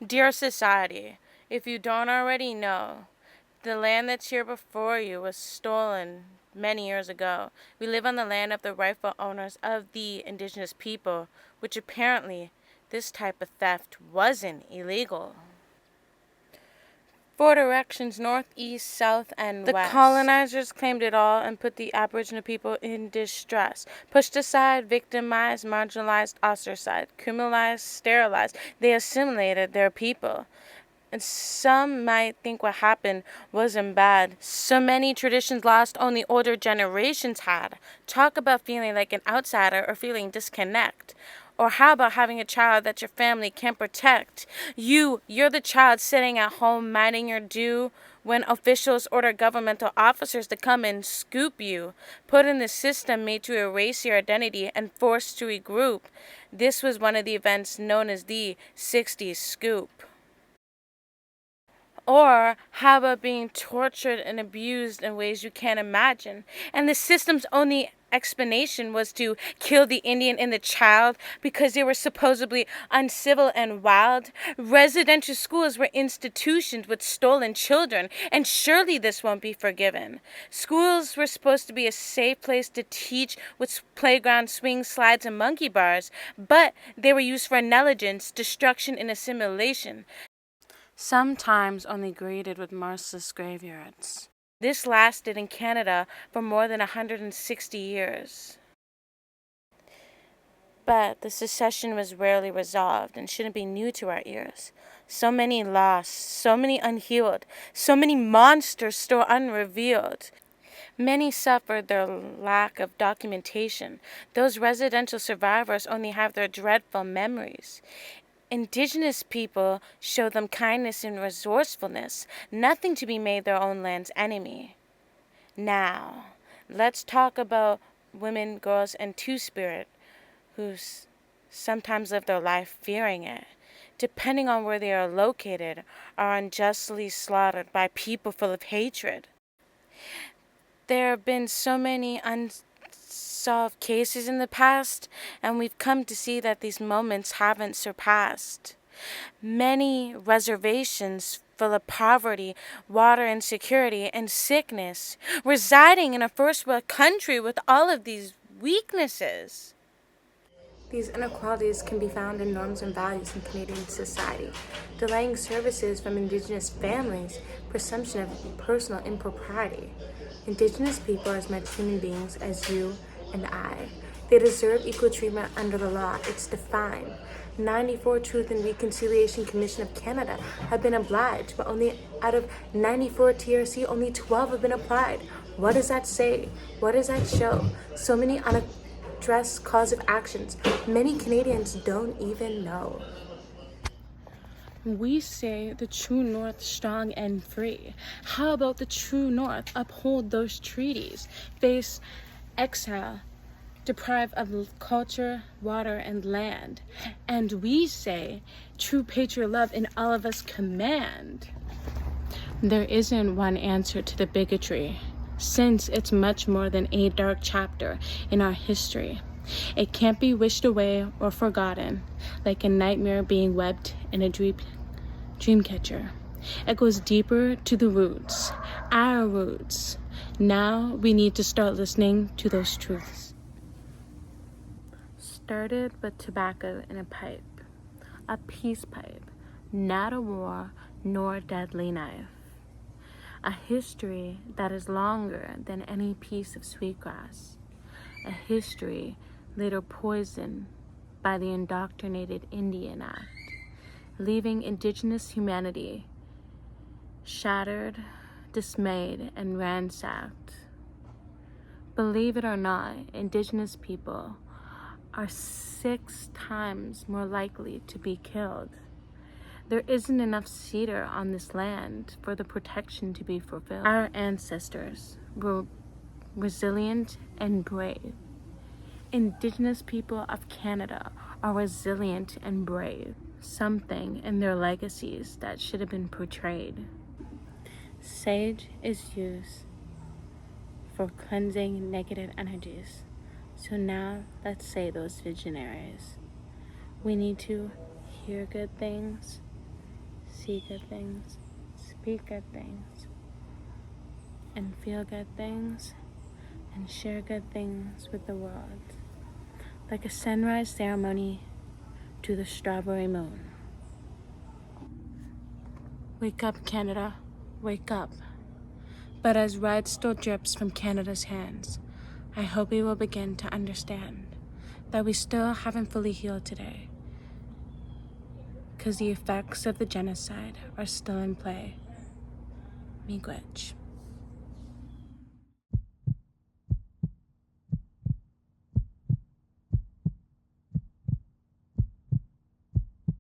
Dear society, if you don't already know, the land that's here before you was stolen many years ago. We live on the land of the rightful owners of the indigenous people, which apparently this type of theft wasn't illegal. 4 directions, north, east, south, and west. The colonizers claimed it all and put the Aboriginal people in distress. Pushed aside, victimized, marginalized, ostracized, criminalized, sterilized. They assimilated their people. And some might think what happened wasn't bad. So many traditions lost only older generations had. Talk about feeling like an outsider or feeling disconnect. Or how about having a child that your family can't protect? You're the child sitting at home minding your due when officials order governmental officers to come and scoop you. Put in the system made to erase your identity and forced to regroup. This was one of the events known as the 60s scoop. Or how about being tortured and abused in ways you can't imagine? And the system's only explanation was to kill the Indian and the child because they were supposedly uncivil and wild. Residential schools were institutions with stolen children, and surely this won't be forgiven. Schools were supposed to be a safe place to teach with playground swing slides and monkey bars, but they were used for negligence, destruction, and assimilation. Sometimes only greeted with merciless graveyards. This lasted in Canada for more than 160 years. But the secession was rarely resolved and shouldn't be new to our ears. So many lost, so many unhealed, so many monsters still unrevealed. Many suffered their lack of documentation. Those residential survivors only have their dreadful memories. Indigenous people show them kindness and resourcefulness, nothing to be made their own land's enemy. Now, let's talk about women, girls, and Two-Spirit, who sometimes live their life fearing it, depending on where they are located, are unjustly slaughtered by people full of hatred. There have been so many unsolved cases in the past, and we've come to see that these moments haven't surpassed. Many reservations full of poverty, water insecurity, and sickness, residing in a first world country with all of these weaknesses. These inequalities can be found in norms and values in Canadian society, delaying services from Indigenous families, presumption of personal impropriety. Indigenous people are as much human beings as you and I. They deserve equal treatment under the law. It's defined. 94 Truth and Reconciliation Commission of Canada have been obliged, but only out of 94 TRC, only 12 have been applied. What does that say? What does that show? So many unaddressed cause of actions. Many Canadians don't even know. We say the true North strong and free. How about the true North uphold those treaties, face exile, deprived of culture, water, and land? And we say true patriot love in all of us command. There isn't one answer to the bigotry, since it's much more than a dark chapter in our history. It can't be wished away or forgotten, like a nightmare being webbed in a dream catcher. It goes deeper to the roots, our roots. Now we need to start listening to those truths. Started with tobacco in a pipe, a peace pipe, not a war nor a deadly knife. A history that is longer than any piece of sweetgrass. A history later poisoned by the indoctrinated Indian Act, leaving Indigenous humanity shattered, dismayed, and ransacked. Believe it or not, Indigenous people are 6 times more likely to be killed. There isn't enough cedar on this land for the protection to be fulfilled. Our ancestors were resilient and brave. Indigenous people of Canada are resilient and brave, something in their legacies that should have been portrayed. Sage is used for cleansing negative energies. So now let's say those visionaries. We need to hear good things, see good things, speak good things, and feel good things, and share good things with the world, like a sunrise ceremony to the strawberry moon. Wake up, Canada, wake up. But as red still drips from Canada's hands, I hope we will begin to understand that we still haven't fully healed today, because the effects of the genocide are still in play. Miigwech.